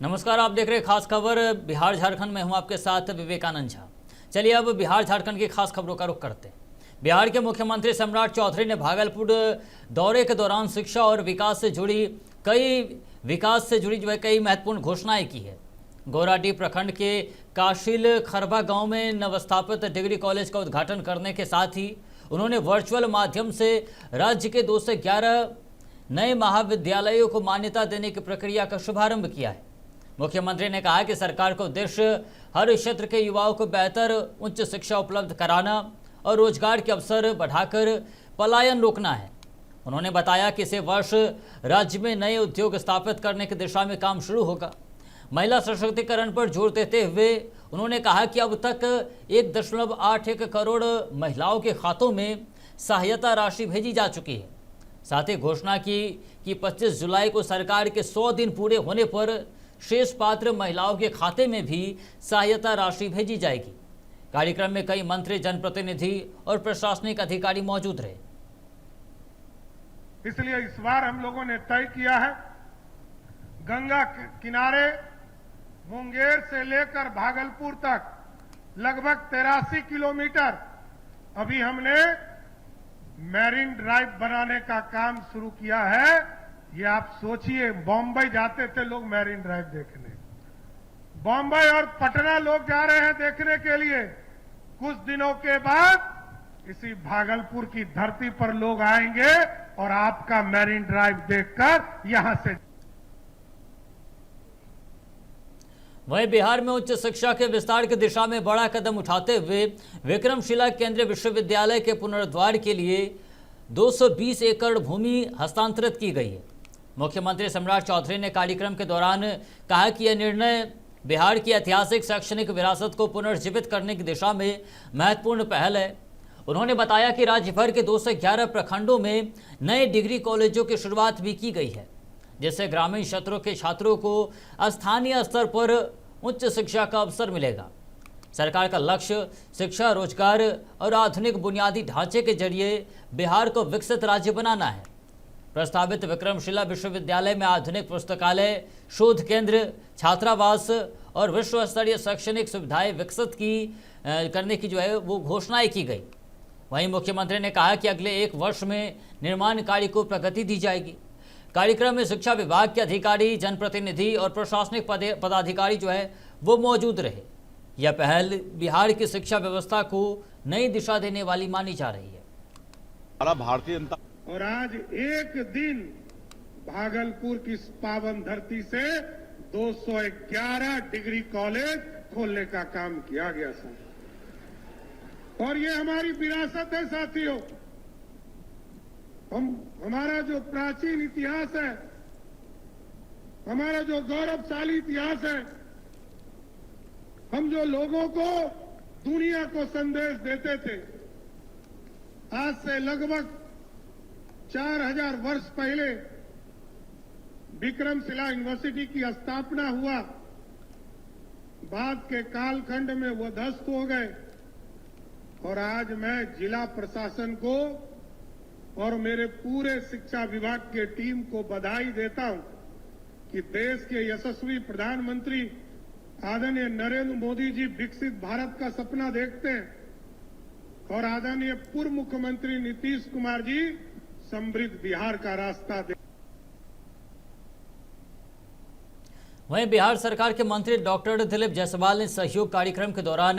नमस्कार, आप देख रहे हैं खास खबर बिहार झारखंड में। हूं आपके साथ विवेकानंद झा। चलिए अब बिहार झारखंड की खास खबरों का रुख करते हैं। बिहार के मुख्यमंत्री सम्राट चौधरी ने भागलपुर दौरे के दौरान शिक्षा और विकास से जुड़ी कई महत्वपूर्ण घोषणाएं की है। गोराडीह प्रखंड के काशिल खरबा गांव में नवस्थापित डिग्री कॉलेज का उद्घाटन करने के साथ ही उन्होंने वर्चुअल माध्यम से राज्य के 211 नए महाविद्यालयों को मान्यता देने की प्रक्रिया का शुभारंभ किया है। मुख्यमंत्री ने कहा कि सरकार का उद्देश्य हर क्षेत्र के युवाओं को बेहतर उच्च शिक्षा उपलब्ध कराना और रोजगार के अवसर बढ़ाकर पलायन रोकना है। उन्होंने बताया कि इसे वर्ष राज्य में नए उद्योग स्थापित करने की दिशा में काम शुरू होगा। महिला सशक्तिकरण पर जोर देते हुए उन्होंने कहा कि अब तक 1.81 करोड़ महिलाओं के खातों में सहायता राशि भेजी जा चुकी है। साथ ही घोषणा की कि 25 जुलाई को सरकार के 100 दिन पूरे होने पर शेष पात्र महिलाओं के खाते में भी सहायता राशि भेजी जाएगी। कार्यक्रम में कई मंत्री, जनप्रतिनिधि और प्रशासनिक अधिकारी मौजूद रहे। इसलिए इस बार हम लोगों ने तय किया है, गंगा किनारे मुंगेर से लेकर भागलपुर तक लगभग 83 किलोमीटर अभी हमने मैरीन ड्राइव बनाने का काम शुरू किया है। ये आप सोचिए, बॉम्बे जाते थे लोग मैरीन ड्राइव देखने, बॉम्बे और पटना लोग जा रहे हैं देखने के लिए। कुछ दिनों के बाद इसी भागलपुर की धरती पर लोग आएंगे और आपका मैरीन ड्राइव देखकर यहां से। वहीं बिहार में उच्च शिक्षा के विस्तार की दिशा में बड़ा कदम उठाते हुए विक्रमशिला केंद्रीय विश्वविद्यालय के पुनरुद्धार के लिए 220 एकड़ भूमि हस्तांतरित की गई है। मुख्यमंत्री सम्राट चौधरी ने कार्यक्रम के दौरान कहा कि यह निर्णय बिहार की ऐतिहासिक शैक्षणिक विरासत को पुनर्जीवित करने की दिशा में महत्वपूर्ण पहल है। उन्होंने बताया कि राज्य भर के 211 प्रखंडों में नए डिग्री कॉलेजों की शुरुआत भी की गई है, जिससे ग्रामीण क्षेत्रों के छात्रों को स्थानीय स्तर पर उच्च शिक्षा का अवसर मिलेगा। सरकार का लक्ष्य शिक्षा, रोजगार और आधुनिक बुनियादी ढांचे के जरिए बिहार को विकसित राज्य बनाना है। प्रस्तावित विक्रमशिला विश्वविद्यालय में आधुनिक पुस्तकालय, शोध केंद्र, छात्रावास और विश्व स्तरीय शैक्षणिक सुविधाएं विकसित करने की वो घोषणाएं की गई। वहीं मुख्यमंत्री ने कहा कि अगले 1 वर्ष में निर्माण कार्य को प्रगति दी जाएगी। कार्यक्रम में शिक्षा विभाग के अधिकारी, जनप्रतिनिधि और प्रशासनिक पदाधिकारी वो मौजूद रहे। यह पहल बिहार की शिक्षा व्यवस्था को नई दिशा देने वाली मानी जा रही है। भारतीय जनता और आज एक दिन भागलपुर की इस पावन धरती से 211 डिग्री कॉलेज खोलने का काम किया गया सर। और ये हमारी विरासत है साथियों। हमारा जो प्राचीन इतिहास है, हमारा जो गौरवशाली इतिहास है, हम जो लोगों को, दुनिया को संदेश देते थे। आज से लगभग 4000 वर्ष पहले विक्रमशिला यूनिवर्सिटी की स्थापना हुआ। बाद के कालखंड में वो ध्वस्त हो गए। और आज मैं जिला प्रशासन को और मेरे पूरे शिक्षा विभाग के टीम को बधाई देता हूं कि देश के यशस्वी प्रधानमंत्री आदरणीय नरेंद्र मोदी जी विकसित भारत का सपना देखते हैं और आदरणीय पूर्व मुख्यमंत्री नीतीश कुमार जी समृद्ध बिहार का रास्ता दे। वहीं बिहार सरकार के मंत्री डॉक्टर दिलीप जायसवाल ने सहयोग कार्यक्रम के दौरान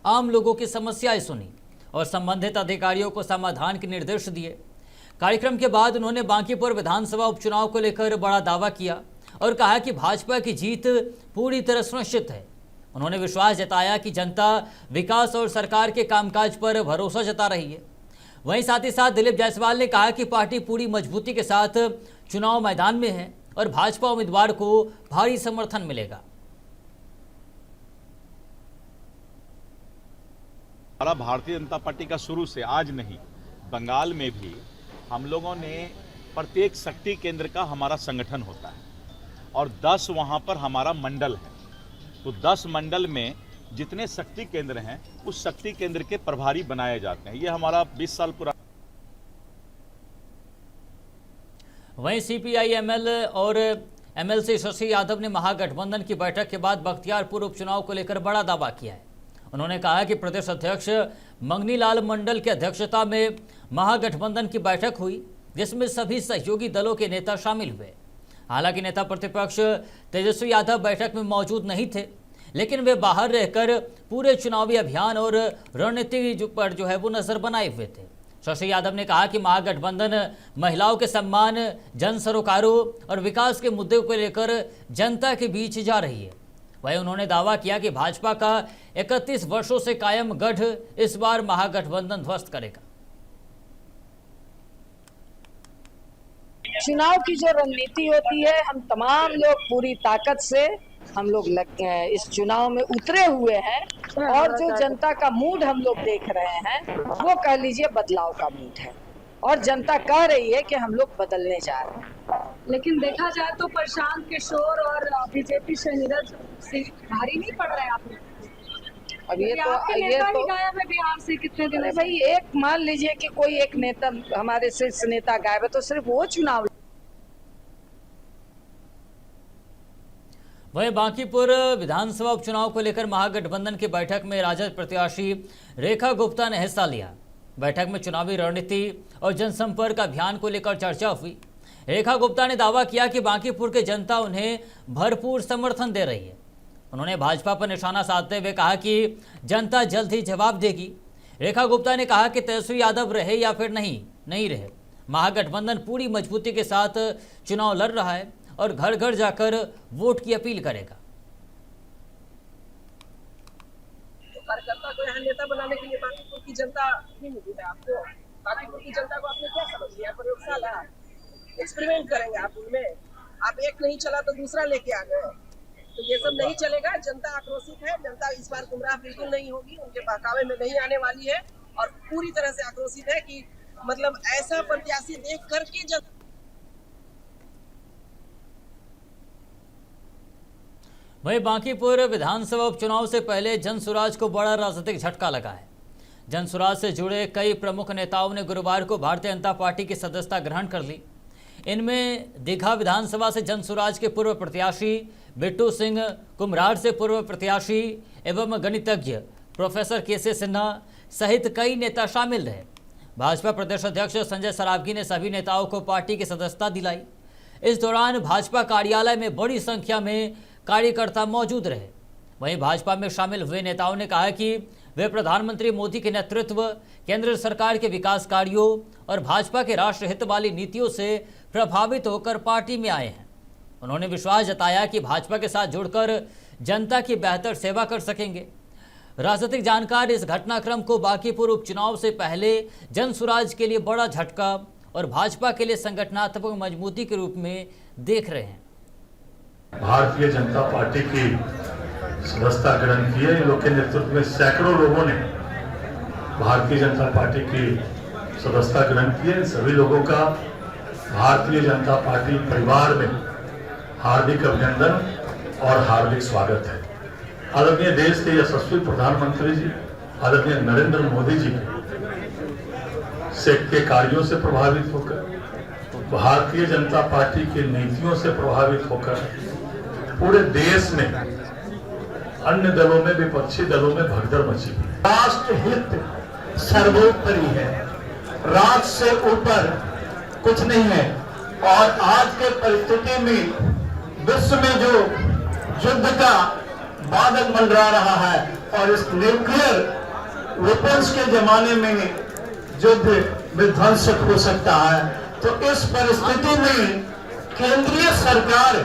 आम लोगों की समस्याएं सुनी और संबंधित अधिकारियों को समाधान के निर्देश दिए। कार्यक्रम के बाद उन्होंने बांकीपुर विधानसभा उपचुनाव को लेकर बड़ा दावा किया और कहा कि भाजपा की जीत पूरी तरह सुनिश्चित है। उन्होंने विश्वास जताया कि जनता विकास और सरकार के कामकाज पर भरोसा जता रही है। वहीं साथ ही साथ दिलीप जायसवाल ने कहा कि पार्टी पूरी मजबूती के साथ चुनाव मैदान में है और भाजपा उम्मीदवार को भारी समर्थन मिलेगा। हमारा भारतीय जनता पार्टी का शुरू से, आज नहीं, बंगाल में भी हम लोगों ने प्रत्येक शक्ति केंद्र का हमारा संगठन होता है और 10 वहां पर हमारा मंडल है। तो 10 मंडल में जितने शक्ति केंद्र हैं उस शक्ति केंद्र के प्रभारी बनाए जाते हैं। ये हमारा 20 साल पुराना। वहीं CPI ML और एमएलसी शशि यादव ने महागठबंधन की बैठक के बाद बख्तियारपुर उपचुनाव को लेकर बड़ा दावा किया है। उन्होंने कहा कि प्रदेश अध्यक्ष मंगनी लाल मंडल की अध्यक्षता में महागठबंधन की बैठक हुई, जिसमें सभी सहयोगी दलों के नेता शामिल हुए। हालांकि नेता प्रतिपक्ष तेजस्वी यादव बैठक में मौजूद नहीं थे, लेकिन वे बाहर रहकर पूरे चुनावी अभियान और रणनीति पर जो है वो नजर बनाए हुए थे। शशि यादव ने कहा कि महागठबंधन महिलाओं के सम्मान, जन सरोकारों और विकास के मुद्दों को लेकर जनता के बीच जा रही है। वहीं उन्होंने दावा किया कि भाजपा का 31 वर्षों से कायम गढ़ इस बार महागठबंधन ध्वस्त करेगा। चुनाव की जो रणनीति होती है, हम तमाम लोग पूरी ताकत से हम लोग इस चुनाव में उतरे हुए हैं और जो जनता का मूड हम लोग देख रहे हैं वो कह लीजिए बदलाव का मूड है और जनता कह रही है कि हम लोग बदलने जा रहे हैं। लेकिन देखा जाए तो प्रशांत किशोर और बीजेपी से नीरज सिंह भारी नहीं पड़ रहे आप लोग। अब ये तो गायब है बिहार से कितने दिन। भाई एक मान लीजिए कि कोई एक नेता हमारे शीर्ष नेता गायब है तो सिर्फ वो चुनाव। वहीं बांकीपुर विधानसभा उपचुनाव को लेकर महागठबंधन की बैठक में राजद प्रत्याशी रेखा गुप्ता ने हिस्सा लिया। बैठक में चुनावी रणनीति और जनसंपर्क अभियान को लेकर चर्चा हुई। रेखा गुप्ता ने दावा किया कि बांकीपुर की जनता उन्हें भरपूर समर्थन दे रही है। उन्होंने भाजपा पर निशाना साधते हुए कहा कि जनता जल्द ही जवाब देगी। रेखा गुप्ता ने कहा कि तेजस्वी यादव रहे या फिर नहीं रहे, महागठबंधन पूरी मजबूती के साथ चुनाव लड़ रहा है और घर घर जाकर वोट की अपील करेगा। कार्यकर्ता को यहाँ नेता बनाने के लिए बांकीपुर की जनता नहीं मिली है आपको। बांकीपुर की जनता को आपने क्या समझ लिया? प्रयोगशाला एक्सपेरिमेंट करेंगे आप उनमें। आप एक नहीं चला तो दूसरा लेके आ गए, तो ये सब नहीं चलेगा। जनता आक्रोशित है। जनता इस बार गुमराह बिल्कुल नहीं होगी, उनके बहकावे में नहीं आने वाली है और पूरी तरह से आक्रोशित है कि मतलब ऐसा प्रत्याशी देख करके वहीं बांकीपुर विधानसभा उपचुनाव से पहले जनसुराज को बड़ा राजनीतिक झटका लगा है। जनसुराज से जुड़े कई प्रमुख नेताओं ने गुरुवार को भारतीय जनता पार्टी की सदस्यता ग्रहण कर ली। इनमें दीघा विधानसभा से जनसुराज के पूर्व प्रत्याशी बिट्टू सिंह, कुम्हरार से पूर्व प्रत्याशी एवं गणितज्ञ प्रोफेसर केसी सिन्हा सहित कई नेता शामिल रहे। भाजपा प्रदेश अध्यक्ष संजय सरावगी ने सभी नेताओं को पार्टी की सदस्यता दिलाई। इस दौरान भाजपा कार्यालय में बड़ी संख्या में कार्यकर्ता मौजूद रहे। वहीं भाजपा में शामिल हुए नेताओं ने कहा कि वे प्रधानमंत्री मोदी के नेतृत्व, केंद्र सरकार के विकास कार्यों और भाजपा के राष्ट्रहित वाली नीतियों से प्रभावित होकर पार्टी में आए हैं। उन्होंने विश्वास जताया कि भाजपा के साथ जुड़कर जनता की बेहतर सेवा कर सकेंगे। राजनीतिक जानकार इस घटनाक्रम को बांकीपुर उपचुनाव से पहले जनसुराज के लिए बड़ा झटका और भाजपा के लिए संगठनात्मक मजबूती के रूप में देख रहे हैं। भारतीय जनता पार्टी की सदस्यता ग्रहण की है। इन लोग के नेतृत्व में सैकड़ों लोगों ने भारतीय जनता पार्टी की सदस्यता ग्रहण की है। सभी लोगों का भारतीय जनता पार्टी परिवार में हार्दिक अभिनंदन और हार्दिक स्वागत है। आदरणीय देश के यशस्वी प्रधानमंत्री जी आदरणीय नरेंद्र मोदी जी के कार्यों से प्रभावित होकर, भारतीय जनता पार्टी की नीतियों से प्रभावित होकर पूरे देश में अन्य दलों में, विपक्षी दलों में भगदड़ मची। राष्ट्र हित सर्वोपरि है, राष्ट्र से ऊपर कुछ नहीं है। और आज के परिस्थिति में विश्व में जो युद्ध का बादल मंडरा रहा है और इस न्यूक्लियर वेपन्स के जमाने में युद्ध विध्वंसक हो सकता है, तो इस परिस्थिति में केंद्रीय सरकार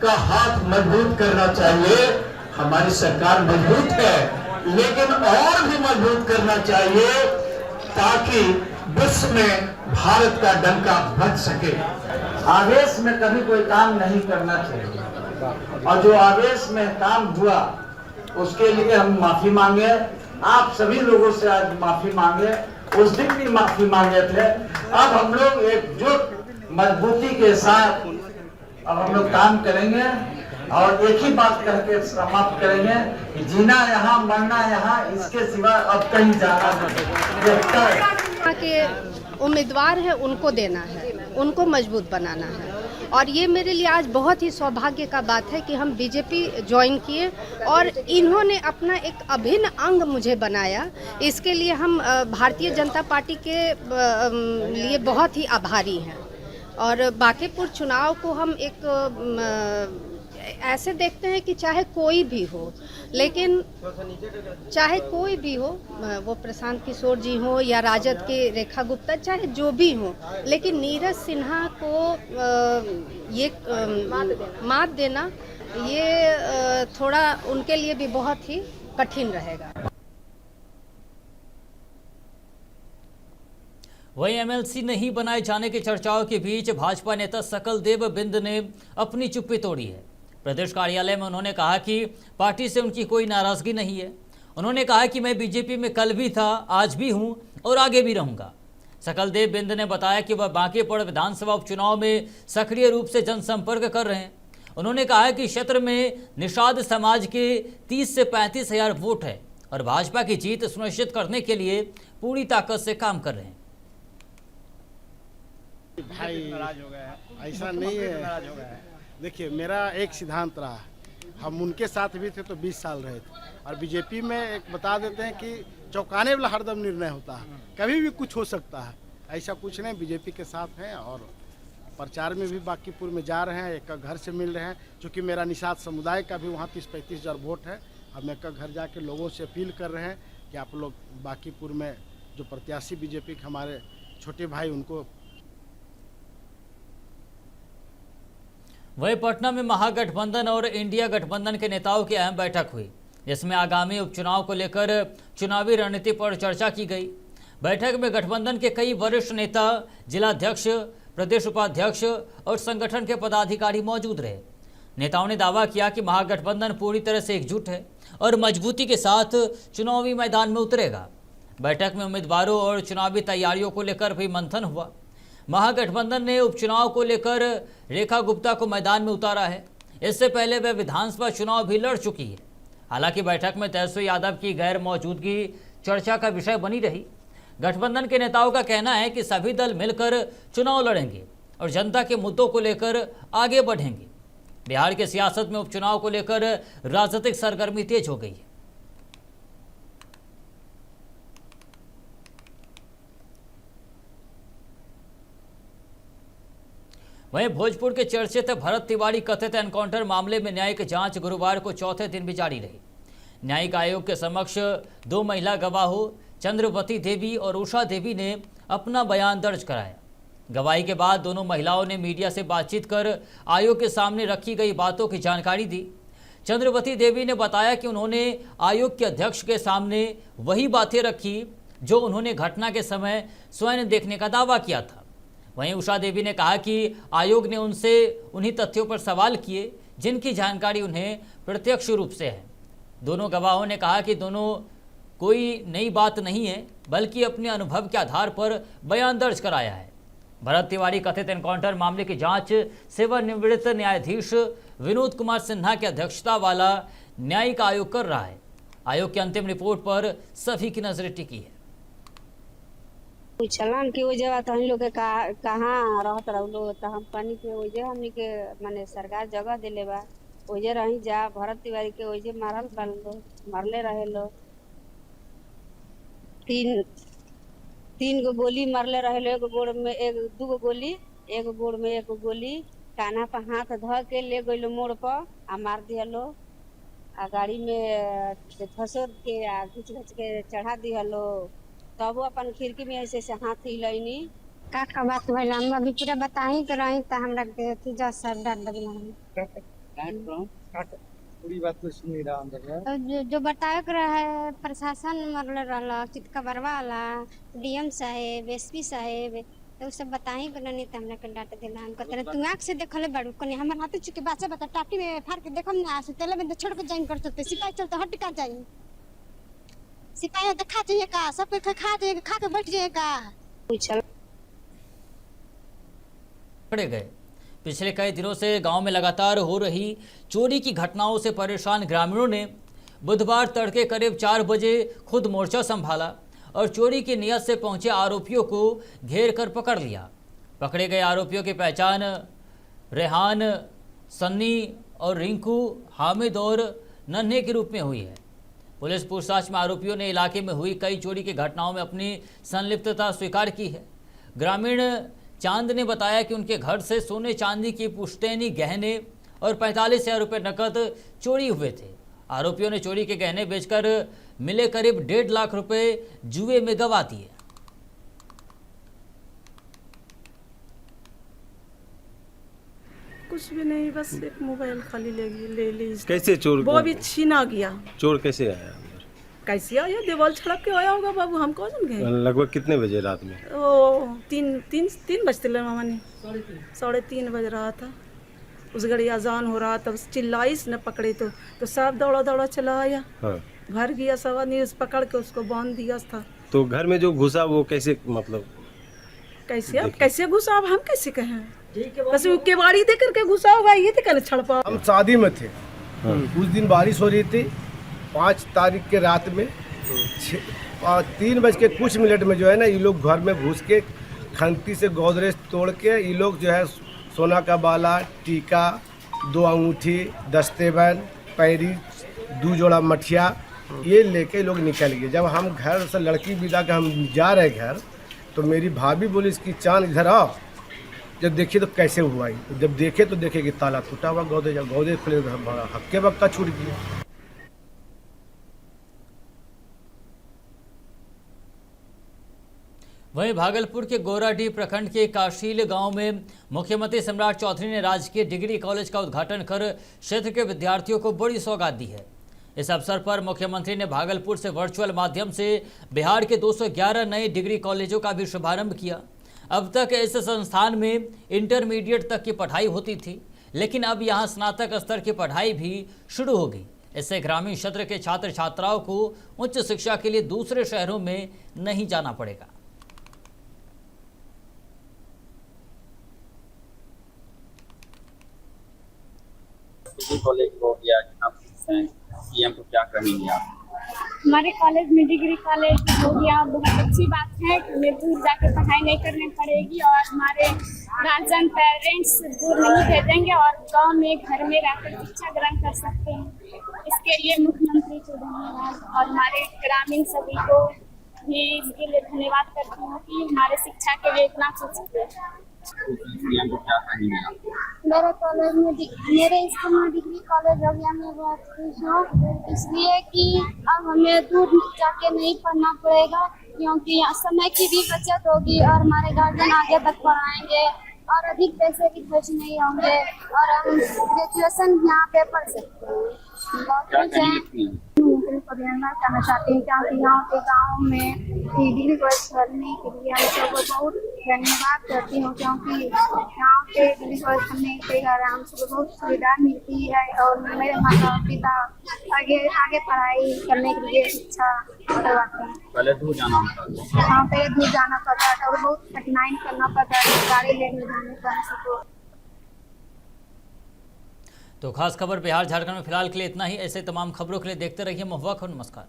का हाथ मजबूत करना चाहिए। हमारी सरकार मजबूत है, लेकिन और भी मजबूत करना चाहिए ताकि विश्व में भारत का डंका बच सके। आवेश में कभी कोई काम नहीं करना चाहिए और जो आवेश में काम हुआ उसके लिए हम माफी मांगे। आप सभी लोगों से आज माफी मांगे, उस दिन भी माफी मांगे थे। अब हम लोग एकजुट मजबूती के साथ अब हम लोग काम करेंगे और एक ही बात करके समाप्त करेंगे कि जीना यहाँ, मरना यहाँ, इसके सिवा अब कहीं जाना नहीं। के उम्मीदवार है उनको देना है, उनको मजबूत बनाना है और ये मेरे लिए आज बहुत ही सौभाग्य का बात है कि हम बीजेपी ज्वाइन किए और इन्होंने अपना एक अभिन्न अंग मुझे बनाया। इसके लिए हम भारतीय जनता पार्टी के लिए बहुत ही आभारी हैं। और बांकीपुर चुनाव को हम एक ऐसे देखते हैं कि चाहे कोई भी हो, लेकिन चाहे कोई भी हो, वो प्रशांत किशोर जी हो या राजद के रेखा गुप्ता, चाहे जो भी हो, लेकिन नीरज सिन्हा को ये मात देना ये थोड़ा उनके लिए भी बहुत ही कठिन रहेगा। वहीं एमएलसी नहीं बनाए जाने की चर्चाओं के बीच भाजपा नेता सकलदेव बिंद ने अपनी चुप्पी तोड़ी है। प्रदेश कार्यालय में उन्होंने कहा कि पार्टी से उनकी कोई नाराजगी नहीं है। उन्होंने कहा कि मैं बीजेपी में कल भी था, आज भी हूं और आगे भी रहूंगा। सकलदेव बिंद ने बताया कि वह बांकीपुर विधानसभा उपचुनाव में सक्रिय रूप से जनसंपर्क कर रहे हैं। उन्होंने कहा कि क्षेत्र में निषाद समाज के 30 से 35 हजार वोट है और भाजपा की जीत सुनिश्चित करने के लिए पूरी ताकत से काम कर रहे हैं। भाई ऐसा नहीं है, देखिए मेरा एक सिद्धांत रहा, हम उनके साथ भी थे तो 20 साल रहे थे, और बीजेपी में एक बता देते हैं कि चौंकाने वाला हरदम निर्णय होता है, कभी भी कुछ हो सकता है। ऐसा कुछ नहीं, बीजेपी के साथ हैं और प्रचार में भी बांकीपुर में जा रहे हैं, एक घर से मिल रहे हैं। चूँकि मेरा निषाद समुदाय का भी वहाँ 30-35 हजार वोट है, हम एक घर जाके लोगों से अपील कर रहे हैं कि आप लोग बांकीपुर में जो प्रत्याशी बीजेपी के हमारे छोटे भाई उनको। वहीं पटना में महागठबंधन और इंडिया गठबंधन के नेताओं की अहम बैठक हुई, जिसमें आगामी उपचुनाव को लेकर चुनावी रणनीति पर चर्चा की गई। बैठक में गठबंधन के कई वरिष्ठ नेता, जिलाध्यक्ष, प्रदेश उपाध्यक्ष और संगठन के पदाधिकारी मौजूद रहे। नेताओं ने दावा किया कि महागठबंधन पूरी तरह से एकजुट है और मजबूती के साथ चुनावी मैदान में उतरेगा। बैठक में उम्मीदवारों और चुनावी तैयारियों को लेकर भी मंथन हुआ। महागठबंधन ने उपचुनाव को लेकर रेखा गुप्ता को मैदान में उतारा है। इससे पहले वह विधानसभा चुनाव भी लड़ चुकी है। हालांकि बैठक में तेजस्वी यादव की गैर मौजूदगी चर्चा का विषय बनी रही। गठबंधन के नेताओं का कहना है कि सभी दल मिलकर चुनाव लड़ेंगे और जनता के मुद्दों को लेकर आगे बढ़ेंगे। बिहार के सियासत में उपचुनाव को लेकर राजनीतिक सरगर्मी तेज हो गई है। वहीं भोजपुर के चर्चित भरत तिवारी कथित एनकाउंटर मामले में न्यायिक जांच गुरुवार को चौथे दिन भी जारी रही। न्यायिक आयोग के समक्ष 2 महिला गवाहों चंद्रवती देवी और उषा देवी ने अपना बयान दर्ज कराया। गवाही के बाद दोनों महिलाओं ने मीडिया से बातचीत कर आयोग के सामने रखी गई बातों की जानकारी दी। चंद्रवती देवी ने बताया कि उन्होंने आयोग के अध्यक्ष के सामने वही बातें रखी जो उन्होंने घटना के समय स्वयं देखने का दावा किया था। वहीं उषा देवी ने कहा कि आयोग ने उनसे उन्हीं तथ्यों पर सवाल किए जिनकी जानकारी उन्हें प्रत्यक्ष रूप से है। दोनों गवाहों ने कहा कि दोनों कोई नई बात नहीं है, बल्कि अपने अनुभव के आधार पर बयान दर्ज कराया है। भरत तिवारी कथित एनकाउंटर मामले की जांच सेवानिवृत्त न्यायाधीश विनोद कुमार सिन्हा की अध्यक्षता वाला न्यायिक आयोग कर रहा है। आयोग की अंतिम रिपोर्ट पर सभी की नजरें टिकी है। चलान के वजह तो हम लोग के कहाँ रहत रहो तो हम पानी के वजह हमनी के माने सरकार जगह दिले बा वजह रही जा। भरत तिवारी के वजह मारल बाल लो, मारले रहे लो, 3 गो गोली मारले रहे लो। एक गोड़ में 2 गो गोली, एक गोड़ में 1 गोली, काना पर हाथ ध के ले गइलो मोड़ पर आ मार दिहलो। आ गाड़ी में फंसोर के आ घिच के चढ़ा दिहलो। तब अपन खिड़की में ऐसे हाथ हिलैनी का बात भइल। हम अभी पूरा बताई के रही त हमरा के थी जज साहब डांट दबना पूरी बात तो सुन नहीं रहा अंदर जो बताए के रहे प्रशासन मरले रहला, चिटका बरवाला, डीएम साहेब, एसपी साहेब, तो सब बताई के नहीं त हमरा के डांट देला। हम कहते तू आंख से देखले बाड़ू कने हमर हाथ चुके बाचा बता टाटी में फाड़ के देखम ना से तेले में छोड़ के जाइन कर सकते सिपाही चल तो हट का जाई। सिपाही तो खा जाइए का, सब कोई खा जाइए, खा के बैठ जाइएगा। पकड़े गए। पिछले कई दिनों से गांव में लगातार हो रही चोरी की घटनाओं से परेशान ग्रामीणों ने बुधवार तड़के करीब 4 बजे खुद मोर्चा संभाला और चोरी की नियत से पहुंचे आरोपियों को घेर कर पकड़ लिया। पकड़े गए आरोपियों की पहचान रेहान, सन्नी और रिंकू, हामिद और नन्हे के रूप में हुई है। पुलिस पूछताछ में आरोपियों ने इलाके में हुई कई चोरी की घटनाओं में अपनी संलिप्तता स्वीकार की है। ग्रामीण चांद ने बताया कि उनके घर से सोने चांदी की पुश्तैनी गहने और 45,000 रुपये नकद चोरी हुए थे। आरोपियों ने चोरी के गहने बेचकर मिले करीब 1.5 लाख रुपए जुए में गंवा दिए। कुछ भी नहीं, बस एक मोबाइल खाली ले ली। कैसे चोर? वो भी छीना गया। चोर कैसे आया? कैसे आया? दीवार छड़क के आया होगा बाबू, हम कौन गए। लगभग कितने बजे रात में? ओ 3 बजते ले मामा ने, 3:30 बज रहा था। उस घड़ी अजान हो रहा था, चिल्लाइस न पकड़े तो सब दौड़ा चला आया। हाँ। घर गया, सवा न्यूज पकड़ के उसको बांध दिया था। तो घर में जो घुसा वो कैसे, मतलब कैसे घुसा, अब हम कैसे कहें? बस केवाड़ी दे करके घुसा होगा, ये तो छड़पा। हम शादी में थे, उस दिन बारिश हो रही थी 5 तारीख के रात में 3:कुछ में जो है ना, ये लोग घर में घुस के खंती से गोदरेज तोड़ के ये लोग जो है सोना का बाला, टीका, 2 अंगूठी, दस्तेबंद, पैरी, 2 जोड़ा मठिया, ये लेके लोग निकल गए। जब हम घर से लड़की विदा के हम जा रहे घर, तो मेरी भाभी बोली इसकी चांद इधर आओ। जब देखिए तो कैसे हुआ ही, जब देखे तो देखे कि ताला टूटा हुआ, गोदरेज खुले, हक्के बक्का छूट गया। वहीं भागलपुर के गोराडीह प्रखंड के काशील गांव में मुख्यमंत्री सम्राट चौधरी ने राजकीय डिग्री कॉलेज का उद्घाटन कर क्षेत्र के विद्यार्थियों को बड़ी सौगात दी है। इस अवसर पर मुख्यमंत्री ने भागलपुर से वर्चुअल माध्यम से बिहार के 211 नए डिग्री कॉलेजों का भी शुभारंभ किया। अब तक इस संस्थान में इंटरमीडिएट तक की पढ़ाई होती थी, लेकिन अब यहाँ स्नातक स्तर की पढ़ाई भी शुरू हो गई। इससे ग्रामीण क्षेत्र के छात्र छात्राओं को उच्च शिक्षा के लिए दूसरे शहरों में नहीं जाना पड़ेगा। डिग्री कॉलेज हो गया, आप पीएम को क्या कहेंगे आप? हमारे कॉलेज में डिग्री कॉलेज हो गया, बहुत अच्छी बात है कि हमें दूर जाकर पढ़ाई नहीं करनी पड़ेगी और हमारे गार्जियन पेरेंट्स दूर नहीं भेजेंगे और गांव में घर में रहकर शिक्षा ग्रहण कर सकते हैं। इसके लिए मुख्यमंत्री को धन्यवाद और हमारे ग्रामीण सभी को भी इसके लिए धन्यवाद करती हूँ कि हमारे शिक्षा के लिए इतना सोचते हैं। मेरे कॉलेज में मेरे स्कूल में डिग्री कॉलेज हो गया, मैं बहुत खुश हूँ इसलिए कि अब हमें दूर जाके नहीं पढ़ना पड़ेगा, क्योंकि यहाँ समय की भी बचत होगी और हमारे गार्जियन आगे तक पढ़ाएंगे और अधिक पैसे भी खर्च नहीं होंगे और हम ग्रेजुएशन यहाँ पे पढ़ सकते हैं। धन्यवाद करना चाहती हूँ क्योंकि यहाँ के गाँव में डिग्री कॉलेज पढ़ने के लिए हम सबको बहुत धन्यवाद करती हूँ, क्योंकि यहाँ पे डिग्री कॉलेज पढ़ने के कारण हम सबको बहुत सुविधा मिलती है और मेरे माता पिता आगे पढ़ाई करने के लिए शिक्षा करवाते हैं। पहले दूर जाना होता था, हाँ पहले दूर जाना पड़ता था और बहुत कठिनाई करना पड़ता है गाड़ी लेने जाने का सबको। तो खास खबर बिहार झारखंड में फिलहाल के लिए इतना ही। ऐसे तमाम खबरों के लिए देखते रहिए महुआ खबर। नमस्कार।